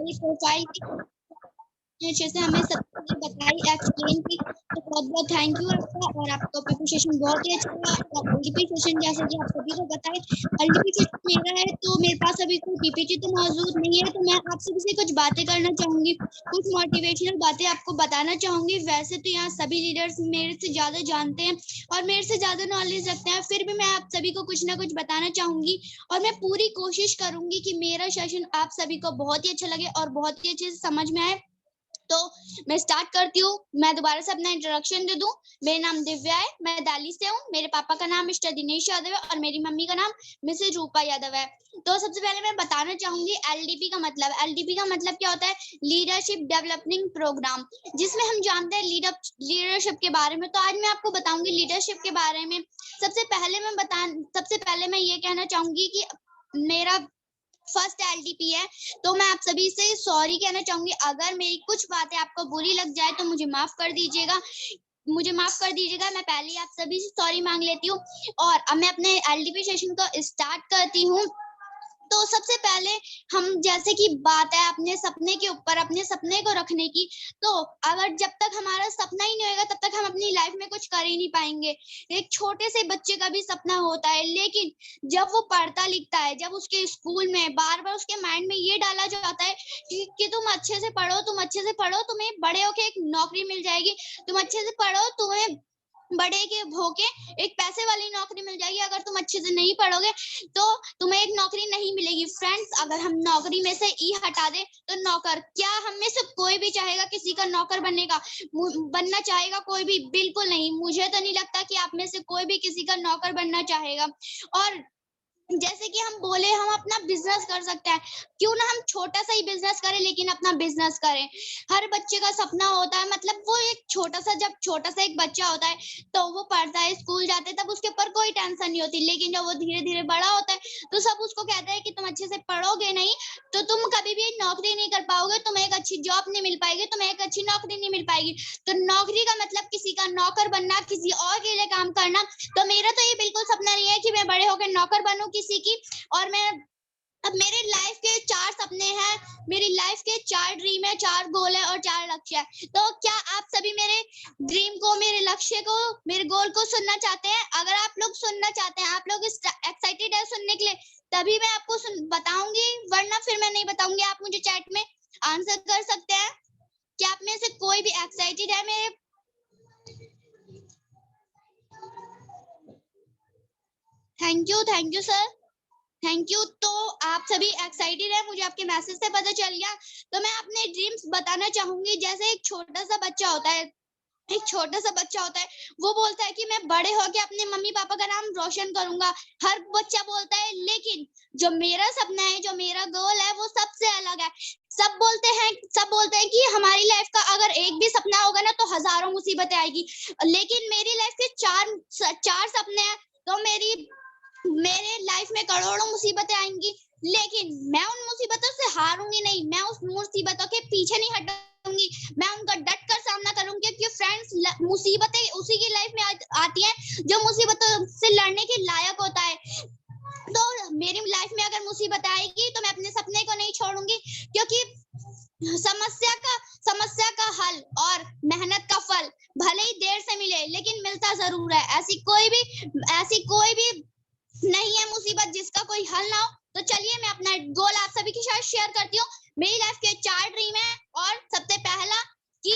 हमारी प्रोफाइल अच्छे से हमें सब चीजें बताई, एक्सप्लेन की, तो बहुत-बहुत थैंक यू आपका। और आपका पीपी सेशन बहुत ही अच्छा रहा। और एलडीपी सेशन जैसे कि आप सभी को पता है, एलडीपी सेशन मेरा है, तो मेरे पास अभी कोई पीपीटी तो मौजूद नहीं है, तो मैं आप सभी से कुछ बातें करना चाहूँगी, कुछ मोटिवेशनल बातें आपको बताना चाहूँगी। वैसे तो यहाँ सभी लीडर्स मेरे से ज़्यादा जानते हैं और मेरे से ज़्यादा नॉलेज रखते हैं, फिर भी मैं आप सभी को कुछ ना कुछ बताना चाहूँगी और मैं पूरी कोशिश करूँगी कि मेरा सेशन आप सभी को बहुत ही अच्छा लगे और बहुत ही अच्छे से समझ में आए। तो मैं स्टार्ट करती हूँ। मैं दोबारा से अपना इंट्रोडक्शन दे दूं। मेरा नाम दिव्या है, मैं दिल्ली से हूँ। मेरे पापा का नाम मिस्टर दिनेश यादव है और मेरी मम्मी का नाम मिसेज रूपा यादव है। तो सबसे पहले मैं बताना चाहूंगी एलडीपी का मतलब। एलडीपी का मतलब क्या होता है? लीडरशिप डेवलपमेंट प्रोग्राम, जिसमें हम जानते हैं लीडरशिप के बारे में। तो आज मैं आपको बताऊंगी लीडरशिप के बारे में। सबसे पहले मैं ये कहना चाहूंगी कि मेरा फर्स्ट एलडीपी है, तो मैं आप सभी से सॉरी कहना चाहूंगी। अगर मेरी कुछ बातें आपको बुरी लग जाए तो मुझे माफ कर दीजिएगा। मैं पहले ही आप सभी से सॉरी मांग लेती हूँ। और अब मैं अपने एलडीपी सेशन को स्टार्ट करती हूँ। तो सबसे पहले हम जैसे कि बात है अपने सपने के ऊपर, अपने सपने को रखने की। तो अगर जब तक हमारा सपना ही नहीं होगा तब तक हम अपनी लाइफ में कुछ कर ही नहीं पाएंगे। एक छोटे से बच्चे का भी सपना होता है, लेकिन जब वो पढ़ता लिखता है, जब उसके स्कूल में बार बार उसके माइंड में ये डाला जाता है कि तुम अच्छे से पढ़ो, तुम्हें बड़े होके एक नौकरी मिल जाएगी, तुम अच्छे से पढ़ो, तुम्हें बड़े के होके एक पैसे वाली नौकरी मिल जाएगी। अगर तुम अच्छे से नहीं पढ़ोगे तो तुम्हें एक नौकरी नहीं मिलेगी। फ्रेंड्स, अगर हम नौकरी में से ई हटा दें तो नौकर, क्या हम में से कोई भी चाहेगा किसी का नौकर बनना चाहेगा? कोई भी बिल्कुल नहीं। मुझे तो नहीं लगता कि आप में से कोई भी किसी का नौकर बनना चाहेगा। और जैसे कि हम बोले हम अपना बिजनेस कर सकते हैं, क्यों ना हम छोटा सा ही बिजनेस करें, लेकिन अपना बिजनेस करें। हर बच्चे का सपना होता है, मतलब वो एक जब छोटा सा एक बच्चा होता है तो वो पढ़ता है, स्कूल जाता है, तब उसके ऊपर कोई टेंशन नहीं होती। लेकिन जब वो धीरे धीरे बड़ा होता है तो सब उसको कहते हैं कि तुम अच्छे से पढ़ोगे नहीं तो तुम कभी भी नौकरी नहीं कर पाओगे, तुम्हें एक अच्छी जॉब नहीं मिल पाएगी, तुम्हें एक अच्छी नौकरी नहीं मिल पाएगी। तो नौकरी का मतलब किसी का नौकर बनना, किसी और के लिए काम करना। तो मेरा तो ये बिल्कुल सपना नहीं है कि मैं बड़े होकर नौकर बनूं किसी की। और मैं अब मेरे लाइफ के 4 सपने हैं, मेरी लाइफ के 4 ड्रीम है, 4 गोल है और 4 लक्ष्य है। तो क्या आप सभी मेरे ड्रीम को, मेरे लक्ष्य को, मेरे गोल को सुनना चाहते हैं? अगर आप लोग सुनना चाहते हैं, आप लोग एक्साइटेड है सुनने के लिए, तभी मैं आपको बताऊंगी, वरना फिर मैं नहीं बताऊंगी। आप मुझे चैट में आंसर कर सकते हैं कि आप में से कोई भी एक्साइटेड है मेरे। Thank you sir, thank you. तो आप सभी एक्साइटेड है, मुझे आपके मैसेज से पता चल गया। तो मैं अपने ड्रीम्स बताना चाहूंगी। जैसे एक छोटा सा बच्चा होता है, वो बोलता है कि मैं बड़े होके अपने मम्मी पापा का नाम रोशन करूंगा। हर बच्चा बोलता है, लेकिन जो मेरा सपना है, जो मेरा गोल है, वो सबसे अलग है। सब बोलते हैं कि हमारी लाइफ का अगर एक भी सपना होगा ना तो हजारों मुसीबतें आएगी, लेकिन मेरी लाइफ के चार सपने हैं। तो मेरे लाइफ में करोड़ों मुसीबतें आएंगी, लेकिन मैं उन मुसीबतों से हारूंगी नहीं, मैं उस मुसीबतों के पीछे नहीं हटूंगी, मैं उनका डट कर सामना करूंगी। क्योंकि फ्रेंड्स, मुसीबतें उसी की लाइफ में आती हैं जो मुसीबतों से लड़ने के लायक होता है। तो मेरी लाइफ में अगर मुसीबत आएगी तो मैं अपने सपने को नहीं छोड़ूंगी, क्योंकि समस्या का हल और मेहनत का फल भले ही देर से मिले लेकिन मिलता जरूर है। ऐसी कोई भी नहीं है मुसीबत जिसका कोई हल ना हो। तो चलिए मैं अपना गोल आप सभी के साथ शेयर करती हूँ। मेरी लाइफ के 4 ड्रीम है, और सबसे पहला कि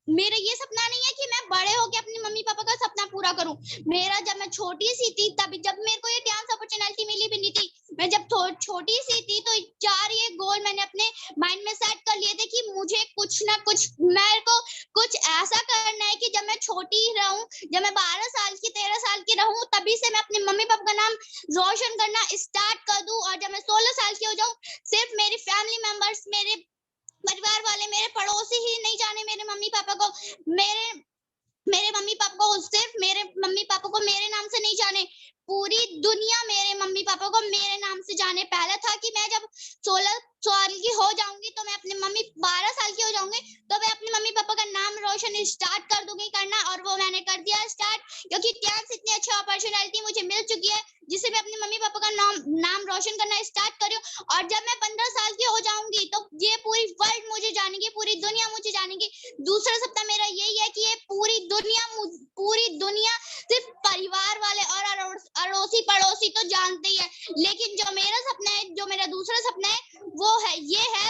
मेरा ये सपना नहीं है कि मैं बड़े होकर अपनी मम्मी पापा का सपना पूरा करूं। मेरा जब मैं छोटी सी थी, तभी जब मेरे को ये डांस अपॉर्चुनिटी मिली भी नहीं थी, मैं जब छोटी सी थी, तो 4 ये गोल मैंने अपने माइंड में सेट कर लिए थे कि मुझे कुछ ना कुछ, मेरे को कुछ ऐसा करना है कि जब मैं छोटी रहूं, जब मैं 12 साल की 13 साल की रहूं, तभी से मैं अपने मम्मी पापा का नाम रोशन करना स्टार्ट कर दूं। और जब मैं 16 साल की हो जाऊं, सिर्फ मेरी फैमिली मेंबर्स, मेरे परिवार वाले, मेरे पड़ोसी ही नहीं जाने मेरे मम्मी पापा को, मेरे मम्मी पापा को, सिर्फ मेरे मम्मी पापा को मेरे नाम से नहीं जाने, पूरी दुनिया मेरे मम्मी पापा को मेरे नाम से जाने। पहले था कि मैं जब 16 साल की हो जाऊंगी तो मैं अपने 12 साल की हो जाऊंगी तो मैं अपनी अपने मम्मी पापा का नाम रोशन स्टार्ट कर दूंगी करना, और वो मैंने कर दिया स्टार्ट, क्योंकि टेंस इतनी अच्छी अपॉर्चुनिटी मुझे मिल चुकी है जिससे मैं अपने मम्मी पापा का नाम रोशन करना स्टार्ट करूँ। और जब मैं 15 साल की हो जाऊंगी तो ये पूरी वर्ल्ड मुझे जानेगी, पूरी दुनिया मुझे जानेगी। दूसरा सपना मेरा यही है कि ये पूरी दुनिया सिर्फ परिवार वाले और अड़ोसी पड़ोसी तो जानते ही है, लेकिन जो मेरा सपना है, जो मेरा दूसरा सपना है, वो है ये है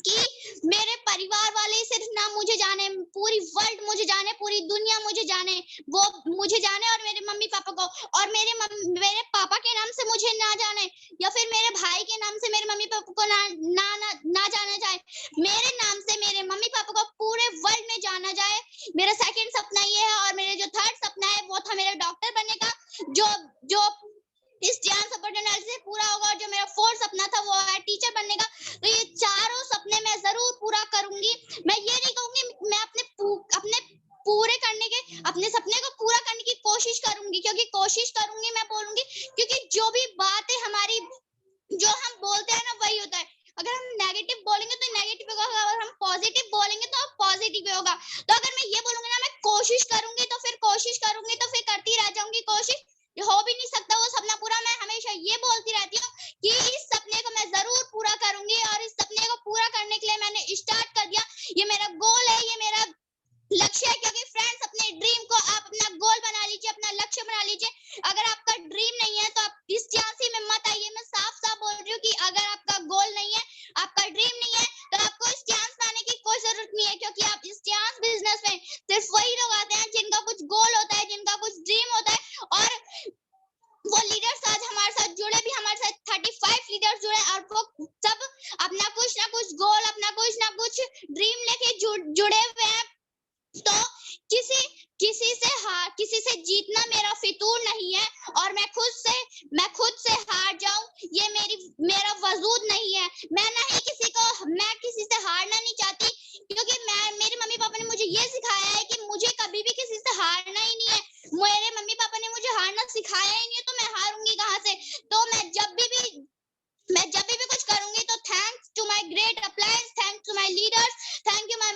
कि मेरे परिवार वाले सिर्फ ना मुझे जाने, पूरी वर्ल्ड मुझे जाने, पूरी दुनिया मुझे जाने, वो मुझे जाने और मेरे मम्मी पापा को, और मेरे पापा के नाम से मुझे ना जाने, या फिर मेरे भाई के नाम से मेरे मम्मी पापा को ना जाना जाए, मेरे नाम से मेरे मम्मी पापा को पूरे वर्ल्ड में जाना जाए। मेरा सेकंड सपना ये है। और मेरा जो थर्ड सपना है वो था मेरा डॉक्टर बनने का, जो इस चांस अपॉर्चुनिटी से पूरा होगा। और जो मेरा फोर्थ सपना था वो है टीचर बनने का। तो ये चारों सपने मैं जरूर पूरा करूंगी। मैं ये नहीं कहूंगी, मैं अपने पूरे करने के, अपने सपने को पूरा करने की कोशिश करूंगी, क्योंकि कोशिश करूंगी मैं बोलूंगी, क्योंकि जो भी बात है हमारी, जो हम बोलते हैं ना वही होता है। अगर हम नेगेटिव बोलेंगे तो नेगेटिव होगा, अगर हम पॉजिटिव बोलेंगे तो पॉजिटिव होगा। तो अगर मैं ये बोलूंगी ना मैं कोशिश करूंगी, तो फिर करती रह जाऊंगी कोशिश, हो भी नहीं सकता वो सपना पूरा। मैं हमेशा ये बोलती रहती हूँ कि इस सपने को मैं जरूर पूरा करूंगी, और इस सपने को पूरा करने के लिए मैंने स्टार्ट कर दिया। ये मेरा गोल है, ये मेरा लक्ष्य है। क्योंकि फ्रेंड्स, अपने ड्रीम को आप अपना गोल बना लीजिए, अपना लक्ष्य बना लीजिए। अगर आपका ड्रीम नहीं है तो आप इस चांसी में मत आइए। मैं साफ साफ बोल रही हूँ कि अगर आपका गोल नहीं है, आपका ड्रीम नहीं है, तो आपको इस चांस में आने की कोई जरूरत नहीं है। क्योंकि आप इस चांस बिजनेस में सिर्फ वही लोग आते हैं जिनका कुछ गोल होता है, जिनका कुछ ड्रीम होता है। और वो लीडर्स आज हमारे साथ जुड़े भी, हमारे साथ 35 लीडर्स जुड़े, और वो सब अपना कुछ ना कुछ गोल, अपना कुछ ना कुछ ड्रीम लेके जुड़े हुए हैं। तो किसी से जीतना मेरा फितूर नहीं है, और मैं खुद से हार जाऊं ये मेरा वजूद नहीं है। मैं किसी से हारना नहीं चाहती, क्योंकि मेरे मम्मी पापा ने मुझे ये सिखाया है कि मुझे कभी भी किसी से हारना ही नहीं है। मेरे मम्मी पापा ने मुझे हारना सिखाया ही नहीं है, तो मैं हारूंगी कहाँ से। तो मैं जब भी कुछ करूंगी तो thanks to my great appliance, thanks to my leaders, thank you my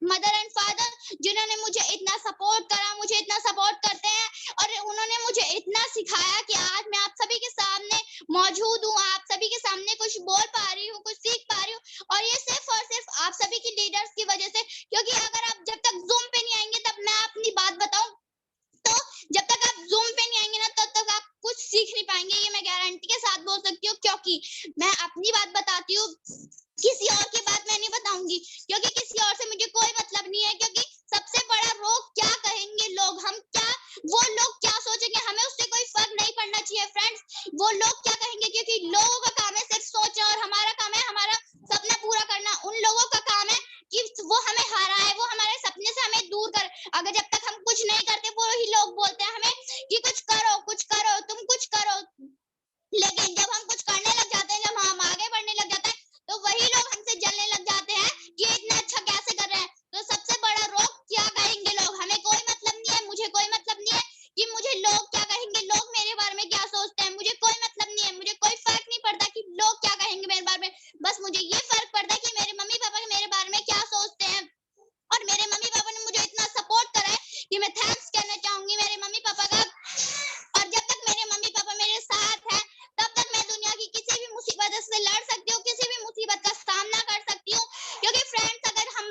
mother and father, जिन्होंने मुझे इतना सपोर्ट करा, मुझे इतना सपोर्ट करते हैं, और उन्होंने मुझे इतना सिखाया कि आज मैं आप सभी के सामने मौजूद हूँ, आप सभी के सामने कुछ बोल पा रही हूँ, कुछ सीख पा रही हूँ। और ये सिर्फ और सिर्फ आप सभी की लीडर्स की वजह से। क्योंकि अगर आप जब तक जूम पे नहीं आएंगे, तब मैं अपनी बात बताऊं तो जब तक आप जूम पे नहीं आएंगे ना, तब तक आप कुछ सीख नहीं पाएंगे, ये मैं गारंटी के साथ बोल सकती हूँ। क्योंकि मैं अपनी बात बताती हूँ, किसी और की बात मैं नहीं बताऊंगी, क्योंकि किसी और से मुझे कोई मतलब नहीं है। क्योंकि सबसे बड़ा रोग क्या कहेंगे लोग, वो लोग क्या सोचेंगे, हमें उससे कोई फर्क नहीं पड़ना चाहिए फ्रेंड्स। वो लोग क्या कहेंगे, क्योंकि लोगों का काम है सिर्फ सोचना, और हमारा काम है हमारा सपना पूरा करना। उन लोगों का काम है कि वो हमें हराए, वो हमारे सपने से हमें दूर कर। अगर जब तक हम कुछ नहीं करते, वो ही लोग बोलते हैं हमें कि कुछ करो, तुम कुछ करो। लेकिन जब हम कुछ करने लग जाते हैं, जब हम आगे बढ़ने लग जाते हैं, तो वही लोग हमसे जलने लग जाते हैं कि इतना अच्छा कैसे कर रहे हैं। तो सबसे बड़ा रोग क्या कहेंगे लोग, हमें कोई मतलब नहीं है, मुझे कोई मतलब नहीं है कि मुझे लोग क्या कहेंगे, लोग मेरे बारे में क्या सोचते हैं, मुझे कोई मतलब नहीं है। मुझे कोई फर्क नहीं पड़ता कि लोग क्या कहेंगे मेरे बारे में, बस मुझे ये फर्क पड़ता है कि मेरे मम्मी पापा मेरे बारे में क्या सोचते हैं। और मेरे मम्मी पापा ने मुझे इतना सपोर्ट करा है कि मैं थैंक्स कहना चाहूंगी मेरे मम्मी पापा का। और जब तक मेरे मम्मी पापा मेरे साथ हैं, तब तक मैं दुनिया की किसी भी मुसीबत से लड़ सकती हूँ, किसी भी मुसीबत का सामना कर सकती हूँ। क्योंकि फ्रेंड्स, अगर हम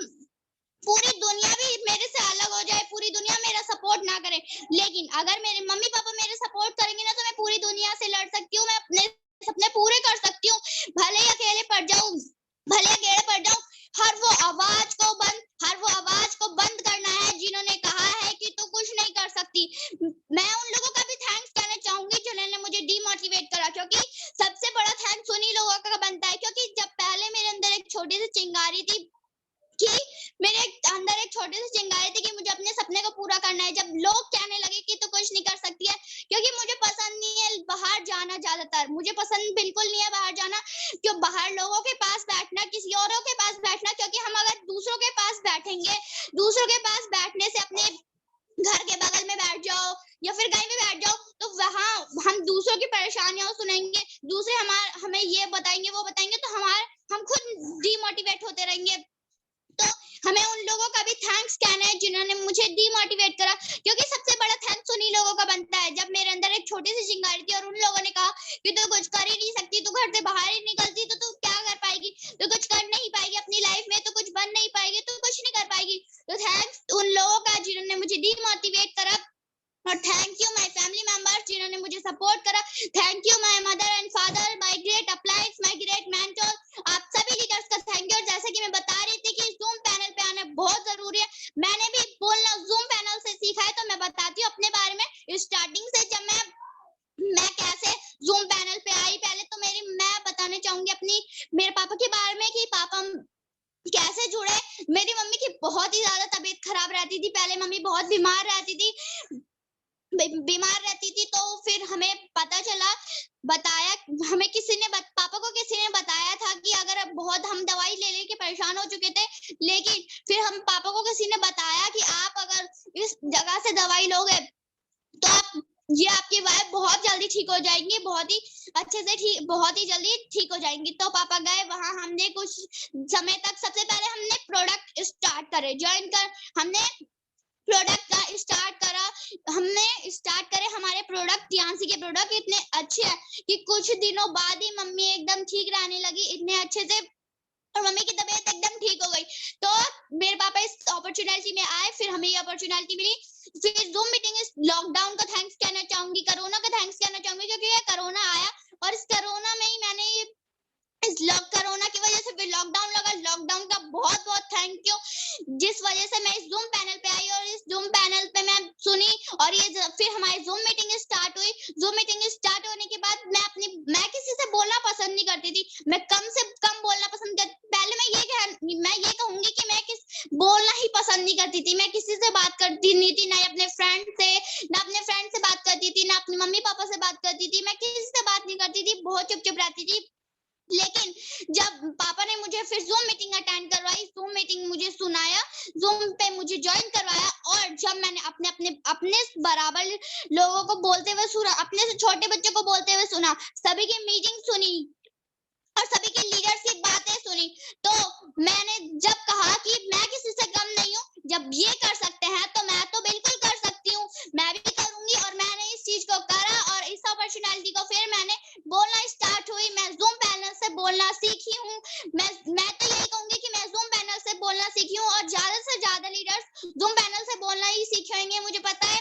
पूरी दुनिया भी मेरे से अलग हो जाए, पूरी दुनिया मेरा सपोर्ट ना करे, लेकिन अगर मेरे मम्मी पापा मेरे सपोर्ट करेंगे ना, तो मैं पूरी दुनिया से लड़ सकती हूँ, मैं अपने सपने पूरे कर सकती हूँ। भले ही अकेले पड़ जाऊं, भले अकेले पड़ जाऊं, हर वो आवाज को बंद करना है जिन्होंने कहा है कि तू कुछ नहीं कर सकती। मैं उन लोगों का भी थैंक्स कहना चाहूंगी जिन्होंने मुझे डीमोटिवेट करा, क्योंकि सबसे बड़ा थैंक्स उन्हीं लोगों का बनता है। क्योंकि जब पहले मेरे अंदर एक छोटी सी चिंगारी थी कि मुझे अपने सपने को पूरा करना है, जब लोग कहने लगे कि तू कुछ नहीं कर सकती है, क्योंकि मुझे पसंद नहीं है बाहर जाना, ज्यादातर मुझे पसंद बिल्कुल नहीं है बाहर जाना, क्यों बाहर लोगों के पास बैठना, किसी औरों के पास बैठना। क्योंकि हम अगर दूसरों के पास बैठेंगे, दूसरों के पास बैठने से, अपने घर के बगल में बैठ जाओ या फिर कहीं भी बैठ जाओ, तो वहां हम दूसरों की परेशानियां सुनेंगे, दूसरे हमें ये बताएंगे, वो बताएंगे, तो हम खुद डिमोटिवेट होते रहेंगे। तो हमें उन लोगों का भी थैंक्स कहना है जिन्होंने मुझे डीमोटिवेट करा, क्योंकि सबसे बड़ा थैंक्स उन्हीं लोगों का बनता है। जब मेरे अंदर एक छोटी सी चिंगारी थी और उन लोगों ने कहा कि तू कुछ कर ही नहीं सकती, तू घर से बाहर ही निकलती तो तू क्या कर पाएगी, तू कुछ कर नहीं पाएगी अपनी लाइफ में, तो कुछ बन नहीं पाएगी, तो कुछ नहीं कर पाएगी। तो थैंक्स उन लोगों का जिन्होंने मुझे डीमोटिवेट करा, और thank you my family members जिन्होंने मुझे सपोर्ट करा। Thank you my mother and father, my great अपलाइंस, my great mentor. आप सभी लीडर्स का थैंक यू। और जैसे कि मैं बता रही थी कि जूम पैनल पे आना बहुत जरूरी है, मैंने भी बोलना जूम पैनल से सीखा है। तो मैं बताती हूँ अपने बारे में स्टार्टिंग से, जब मैं कैसे जूम पैनल पे आई। पहले तो मैं बताना चाहूंगी अपनी मेरे पापा के बारे में कि पापा कैसे जुड़े। मेरी मम्मी की बहुत ही ज्यादा तबीयत खराब रहती थी, पहले मम्मी बहुत बीमार रहती थी, बीमार रहती थी। तो फिर हमें पता चला, बताया हमें किसी ने पापा को किसी ने बताया था कि अगर अब बहुत हम दवाई ले लेके परेशान हो चुके थे, लेकिन फिर हम पापा को किसी ने बताया कि आप अगर इस जगह से दवाई लोगे तो आप ये आपकी वाइफ बहुत जल्दी ठीक हो जाएंगी, बहुत ही अच्छे से ठीक, बहुत ही जल्दी ठीक हो जाएंगी। तो पापा गए वहां, हमने कुछ समय तक सबसे पहले हमने प्रोडक्ट स्टार्ट करे, ज्वाइन कर हमने प्रोडक्ट का स्टार्ट करा। हमने स्टार्ट करे, हमारे प्रोडक्ट यांसी के प्रोडक्ट इतने अच्छे हैं कि कुछ दिनों बाद ही मम्मी एकदम ठीक रहने लगी, इतने अच्छे से, और मम्मी की तबीयत एकदम ठीक हो गई। तो मेरे पापा इस अपॉर्चुनिटी में आए, फिर हमें ये अपॉर्चुनिटी मिली। फिर जूम मीटिंग, इस लॉकडाउन का थैंक्स कहना चाहूंगी, कोरोना का थैंक्स कहना चाहूंगी, क्योंकि ये कोरोना आया और इस कोरोना में ही मैंने ये इस कोरोना की वजह से फिर लॉकडाउन लगा। लॉकडाउन का बहुत बहुत थैंक यू, जिस वजह से मैं इस जूम पैनल पे आई और इस जूम पैनल पे मैं सुनी, और ये फिर हमारी जूम मीटिंग स्टार्ट हुई। जूम मीटिंग स्टार्ट होने के बाद मैं किसी से बोलना पसंद नहीं करती थी, मैं कम से कम बोलना पसंद करती। पहले मैं ये कहूंगी कि मैं बोलना ही पसंद नहीं करती थी, मैं किसी से बात करती नहीं थी, ना अपने फ्रेंड से बात करती थी, ना अपने मम्मी पापा से बात करती थी, मैं किसी से बात नहीं करती थी, बहुत चुप रहती थी। लेकिन जब पापा ने मुझे फिर जूम मीटिंग अटेंड करवाई, जूम मीटिंग मुझे सुनाया, जूम पे मुझे ज्वाइन करवाया, और जब मैंने अपने बराबर लोगों को बोलते हुए सुना, अपने से छोटे बच्चों को बोलते हुए सुना, सभी की मीटिंग सुनी और सभी के लीडर्स की बातें सुनी, तो मैंने जब कहा कि मैं किसी से कम नहीं हूँ, जब ये कर सकते हैं तो मैं तो बिल्कुल कर सकती हूँ, मैं भी करूंगी। और मैंने इस चीज को करा और इस अपॉर्चुनिटी को फिर मैंने बोलना स्टार्ट हुई। मैं जूम पैनल से बोलना सीखी हूँ। मैं तो यही कहूंगी कि मैं जूम पैनल से बोलना सीखी हूँ, और ज्यादा से ज्यादा लीडर्स जूम पैनल से बोलना ही सीखे होंगे, मुझे पता है।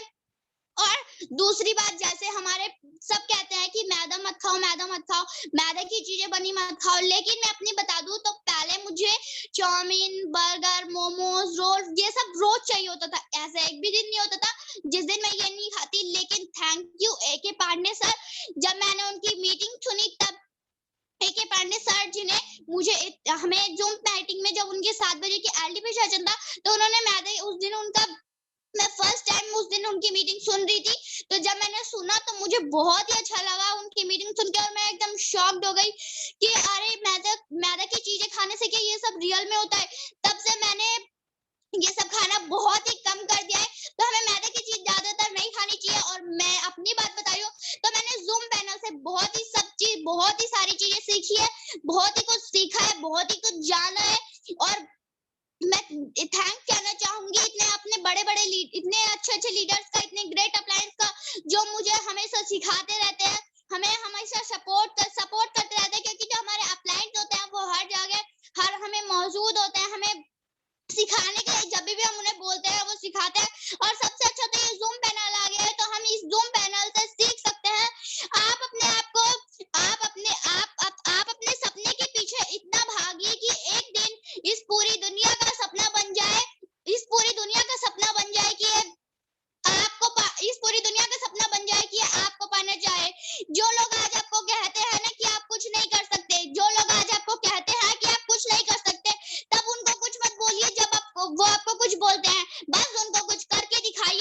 और दूसरी बात, जैसे हमारे सब कहते हैं कि मैदा मत खाओ, मैदा मत खाओ, मैदा की चीजें बनी मत खाओ, लेकिन मैं अपनी बता दूं तो पहले मुझे चाउमीन, बर्गर, मोमोज, रोल ये सब रोज चाहिए होता था, ऐसा एक भी दिन नहीं होता था जिस दिन मैं ये नहीं खाती। लेकिन thank you AK Pandey sir, जब मैंने उनकी मीटिंग सुनी तब AK पांडे सर जी ने मुझे हमें जूम मीटिंग में, जब उनके 7 बजे की LDP सेशन था, तो उन्होंने मैदे उस दिन उनका मैं फर्स्ट टाइम उस दिन उनकी मीटिंग सुन रही थी। तो जब मैंने सुना तो मुझे बहुत ही अच्छा लगा उनकी मीटिंग सुन के, और मैं एकदम शॉक्ड हो गई कि अरे मैदा की चीजें खाने से क्या ये सब रियल में होता है। तब से मैंने ये सब खाना बहुत ही कम कर दिया है। तो हमें मैदे की चीज ज्यादातर नहीं खानी चाहिए। और मैं अपनी बात बता रही हूँ, तो मैंने जूम पैनल से बहुत ही सारी चीजें सीखी है, बहुत ही कुछ सीखा है, बहुत ही कुछ जाना है। और मैं थैंक कहना चाहूंगी इतने अच्छे लीडर्स का, इतने ग्रेट अप्लायंस का, जो मुझे हमेशा सिखाते रहते हैं, हमें हमेशा सपोर्ट करते रहते हैं, क्योंकि जो हमारे अप्लायंस होते हैं वो हर जगह हमें मौजूद होते हैं, हमें सिखाने के लिए जब भी हम उन्हें बोलते हैं वो सिखाते हैं। और सबसे अच्छा तो ये जूम पैनल आ गया है, तो हम इस जूम पैनल से सीख सकते हैं। आप अपने आप को आप अपने सपने के पीछे इतना भागिए कि एक दिन इस पूरी दुनिया का सपना बन जाए, इस पूरी दुनिया का सपना बन जाए कि इस पूरी दुनिया का सपना बन जाए कि आपको पाना चाहे। जो लोग आज आपको कहते हैं ना कि आप कुछ नहीं कर सकते, जो लोग आज आपको कहते हैं कि आप कुछ नहीं कर सकते, तब उनको कुछ मत बोलिए। जब वो आपको कुछ बोलते हैं, बस उनको कुछ करके दिखाइए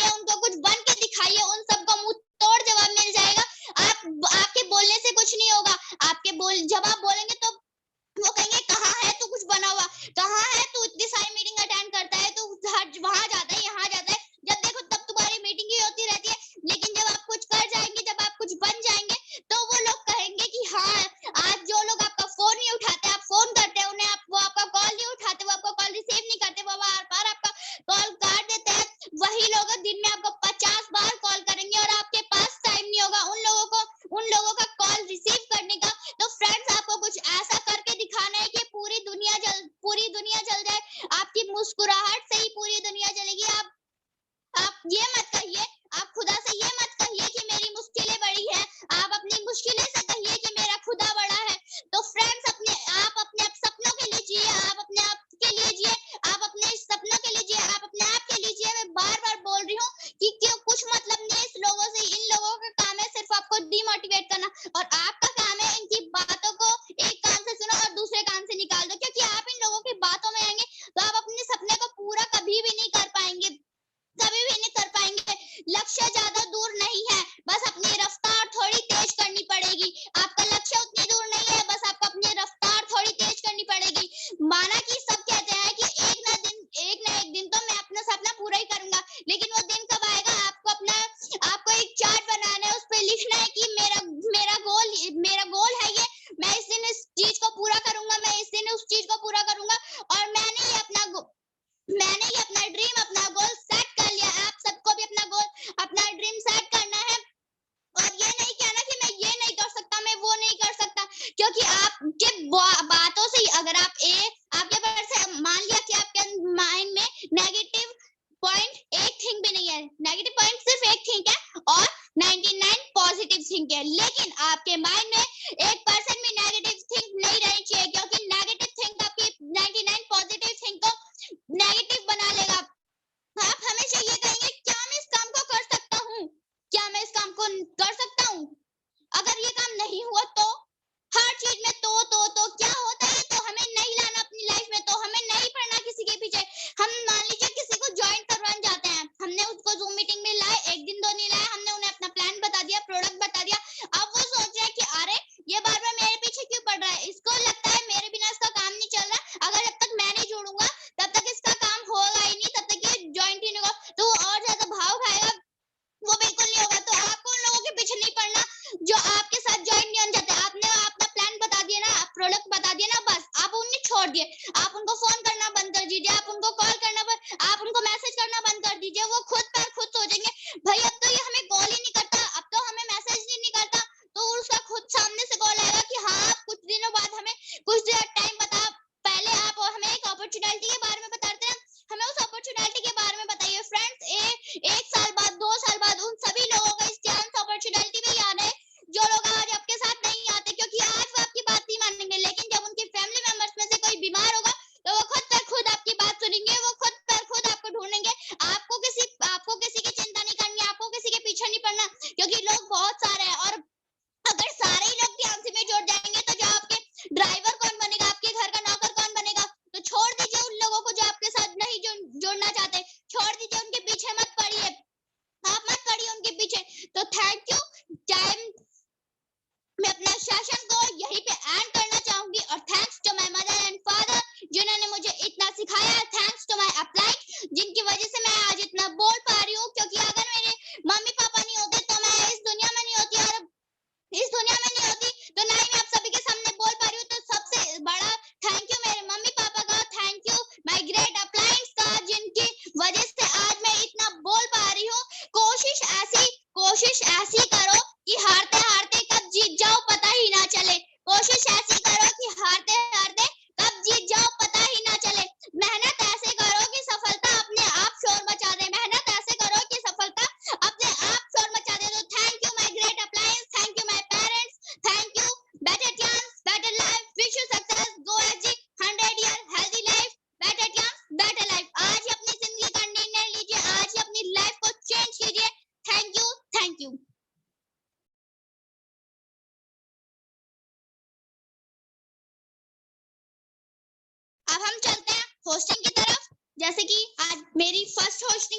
पूरी दुनिया जल जाए, आपकी मुस्कुराहट से ही पूरी दुनिया जलेगी। आप ये मत कहिए, आप खुदा से ये मत कहिए कि मेरी मुश्किलें बड़ी हैं, आप अपनी मुश्किलें से कहिए कि मेरा खुदा बड़ा है। तो फ्रेंड्स, आप अपने सपनों के लिए जिए, आप अपने आप के लिए जिए, आप अपने सपनों के लिए जिए, आप अपने आप के लिए जिए। मैं बार-बार बोल रही हूँ कि क्यों, कुछ मतलब नहीं है इस लोगों से, इन लोगों का काम है सिर्फ आपको डिमोटिवेट करना, और आपका काम है इनकी बातों को एक कान से सुनो और दूसरे कान से निकाल दो, क्योंकि आप इन लोगों की बातों में आएँगे तो आप अपने सपने को पूरा कभी भी नहीं कर पाएँगे। कभी भी नहीं कर पाएँगे। लक्ष्य ज़्यादा दूर नहीं है, बस अपनी रफ्तार थोड़ी तेज़ करनी पड़ेगी। आपका लक्ष्य उतनी दूर नहीं है, बस आपको अपनी रफ्तार थोड़ी तेज़ करनी पड़ेगी। माना कि सब कहते हैं कि एक ना एक दिन तो मैं अपना सपना पूरा ही करूँगा, लेकिन वो दिन कब आएगा? आपको एक चार्ट बनाना है, उसपे लिखना है कि मेरा गोल है ये, मैं इस दिन इस चीज़ को पूरा करूँगा, मैं इस दिन उस चीज़ को पूरा करूँगा, और मैंने ये अपना ड्रीम, अपना गोल सेट कर लिया है। आप सबको भी अपना गोल, अपना ड्रीम सेट करना है, और ये नहीं कहना कि मैं ये नहीं कर सकता, मैं वो नहीं कर सकता, क्योंकि आपके बातों से ही, अगर आपके पास से मान लिया कि आपके माइंड में नेगेटिव पॉइंट एक थिंक भी नहीं है, नेगेटिव पॉइंट सिर्फ एक थिंक है और 99 पॉजिटिव थिंक है, लेकिन आपके माइंड में 1% भी नेगेटिव थिंक नहीं रहनी चाहिए, क्योंकि नेगेटिव थिंक आपकी 99 पॉजिटिव थिंक को नेगेटिव बना लेगा। आप हमेशा ये कहेंगे, क्या मैं इस काम को कर सकता हूँ? क्या मैं इस काम को कर सकता हूँ? अगर ये काम नहीं हुआ तो? हर चीज में तो क्या होता है, तो हमें नहीं लाना अपनी लाइफ में, तो हमें नहीं पड़ना किसी के पीछे। हम मान लीजिए किसी को ज्वाइन करवाने जाते हैं, हमने उसको जूम मीटिंग में लाए, एक दिन दो नहीं लाया, हमने उन्हें अपना प्लान बता दिया, प्रोडक्ट बता दिया। अब वो सोच रहे हैं कि अरे, ये बार बार मेरे पीछे क्यों पड़ रहा है, इसको लगता है मेरे बिना इसका काम नहीं चल रहा, अगर जब तक मैं नहीं जुड़ूंगा तब तक इसका काम होगा ही नहीं, तब तक ये ज्वाइंट ही नहीं होगा, तो वो और ज्यादा भाव खाएगा, वो बिल्कुल नहीं होगा। तो आपको उन लोगों के पीछे नहीं पड़ना जो आपके साथ ज्वाइन नहीं होना चाहते। आपने अपना प्लान बता दिया ना, प्रोडक्ट बता दिया ना, बस आप उन्हें छोड़ दिए, आप उनको फोन करना बंद कर दीजिए, आप उनको कॉल करना आप उनको मैसेज करना बंद कर दीजिए। वो खुद पर खुद सोचेंगे, भाई अब तो ये हमें कॉल ही नहीं करता, अब तो हमें मैसेज ही नहीं करता, तो उसका खुद सामने से कॉल आएगा कि हाँ, आप कुछ दिनों बाद हमें कुछ टाइम बता, पहले आप हमें एक अपॉर्चुनिटी के बारे में बताते हैं, हमें उस अपॉर्चुनिटी के बारे में बताइए। फ्रेंड्स, एक साल बाद, 2 साल बाद उन सभी लोगों को इस चांस अपॉर्चुनिटी में याद है जो लोग आज आपके साथ नहीं आते, क्योंकि आज वो आपकी बात नहीं मानेंगे, लेकिन जब उनके फैमिली मेंबर्स में से कोई बीमार होगा तो वो खुद पर खुद आपकी बात सुनेंगे, वो खुद पर खुद आपको ढूंढेंगे। आपको किसी की चिंता नहीं करनी, आपको किसी के पीछे नहीं पड़ना, क्योंकि लोग बहुत सारे हैं, और अगर सारे ही लोग ध्यान में जुड़ जाएंगे तो जो आपके ड्राइवर कौन बनेगा, आपके घर का नौकर कौन बनेगा? तो छोड़ दीजिए उन लोगों को जो आपके साथ नहीं जुड़ना चाहते, छोड़ दीजिए, उनके पीछे मत पड़िए, आप मत पड़िए उनके पीछे। तो थैंक यू। टाइम, मैं अपना सेशन को यहीं पे एंड करना चाहूंगी, और thanks to my mother and father जिन्होंने मुझे इतना सिखाया, थैंक्स टू माय अपलाइन जिनकी वजह से मैं आज इतना बोल पा रही हूँ, क्योंकि अगर मेरे मम्मी पापा नहीं होते तो मैं इस दुनिया में नहीं होती, और इस दुनिया में नहीं होती तो ना ही मैं आप सभी के सामने बोल पा रही हूँ। तो सबसे बड़ा थैंक यू मेरे मम्मी पापा का, थैंक यू माय ग्रेट अपलाइंस का, जिनकी वजह से आज मैं इतना बोल पा रही हूँ। कोशिश ऐसी करो कि हारते हारते कब जीत जाओ पता ही ना चले, कोशिश ऐसी करो कि हारते हारते कब जीत जाओ पता ही ना चले, मेहनत ऐसे करो कि सफलता अपने आप शोर मचा दे, मेहनत ऐसे करो कि सफलता अपने आप शोर मचा दे। तो thank you my great अपलाइंस, thank you my parents, thank you, better chance better life, wish you success, go AG 100 year healthy life, better chance better life. आज ही अपनी जिंदगी का निर्णय लीजिए, आज ही अपनी लाइफ को चेंज कीजिए। Thank you, thank you. अब हम चलते हैं होस्टिंग की तरफ, जैसे कि आज मेरी फर्स्ट होस्टिंग है।